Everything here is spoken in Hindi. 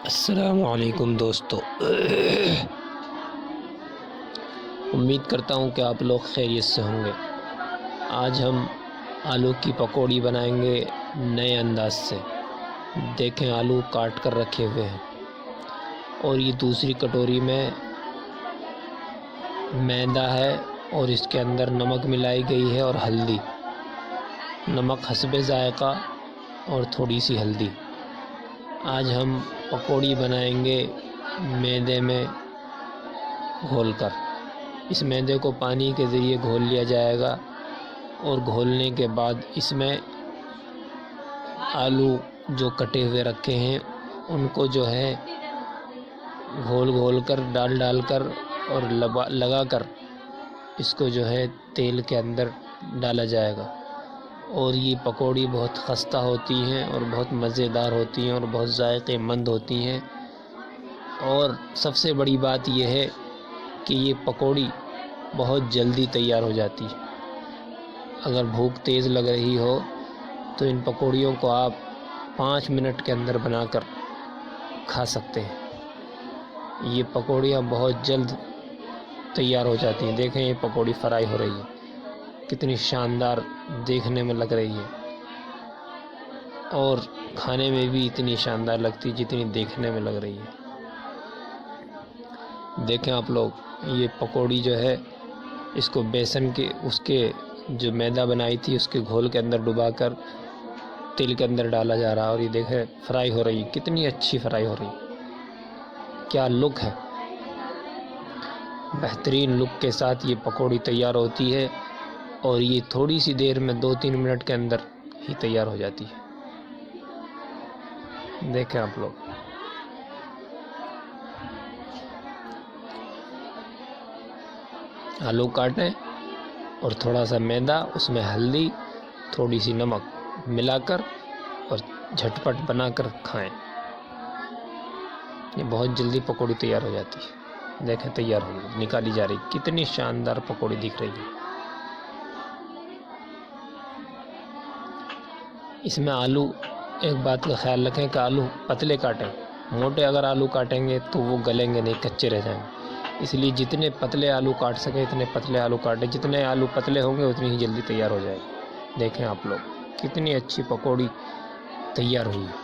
अस्सलामुअलैकुम दोस्तों। उम्मीद करता हूँ कि आप लोग खैरियत से होंगे। आज हम आलू की पकौड़ी बनाएंगे नए अंदाज से। देखें, आलू काट कर रखे हुए हैं और ये दूसरी कटोरी में मैदा है और इसके अंदर नमक मिलाई गई है और हल्दी, नमक हस्बे ज़ायक़ा और थोड़ी सी हल्दी। आज हम पकौड़ी बनाएंगे मैदे में घोलकर। इस मैदे को पानी के ज़रिए घोल लिया जाएगा और घोलने के बाद इसमें आलू जो कटे हुए रखे हैं उनको जो है घोल घोल कर डाल कर और लगा कर इसको जो है तेल के अंदर डाला जाएगा। और ये पकौड़ी बहुत खस्ता होती हैं और बहुत मज़ेदार होती हैं और बहुत ज़ायक़ेमंद होती हैं। और सबसे बड़ी बात यह है कि ये पकौड़ी बहुत जल्दी तैयार हो जाती है। अगर भूख तेज़ लग रही हो तो इन पकौड़ियों को आप 5 मिनट के अंदर बनाकर खा सकते हैं। ये पकौड़ियाँ बहुत जल्द तैयार हो जाती हैं। देखें, ये पकौड़ी फ्राई हो रही है, कितनी शानदार देखने में लग रही है और खाने में भी इतनी शानदार लगती है जितनी देखने में लग रही है। देखें आप लोग, ये पकौड़ी जो है इसको बेसन के उसके जो मैदा बनाई थी उसके घोल के अंदर डुबाकर तेल के अंदर डाला जा रहा है और ये देखें फ्राई हो रही है, कितनी अच्छी फ्राई हो रही है। क्या लुक है, बेहतरीन लुक के साथ ये पकौड़ी तैयार होती है और ये थोड़ी सी देर में 2-3 मिनट के अंदर ही तैयार हो जाती है। देखें आप लोग, आलू काटें और थोड़ा सा मैदा, उसमें हल्दी, थोड़ी सी नमक मिलाकर और झटपट बनाकर खाएं। ये बहुत जल्दी पकौड़ी तैयार हो जाती है। देखें, तैयार हो गई, निकाली जा रही, कितनी शानदार पकौड़ी दिख रही है। इसमें आलू, एक बात का ख्याल रखें कि आलू पतले काटें। मोटे अगर आलू काटेंगे तो वो गलेंगे नहीं, कच्चे रह जाएंगे। इसलिए जितने पतले आलू काट सकें इतने पतले आलू काटें। जितने आलू पतले होंगे उतनी ही जल्दी तैयार हो जाएगी। देखें आप लोग, कितनी अच्छी पकौड़ी तैयार हुई है।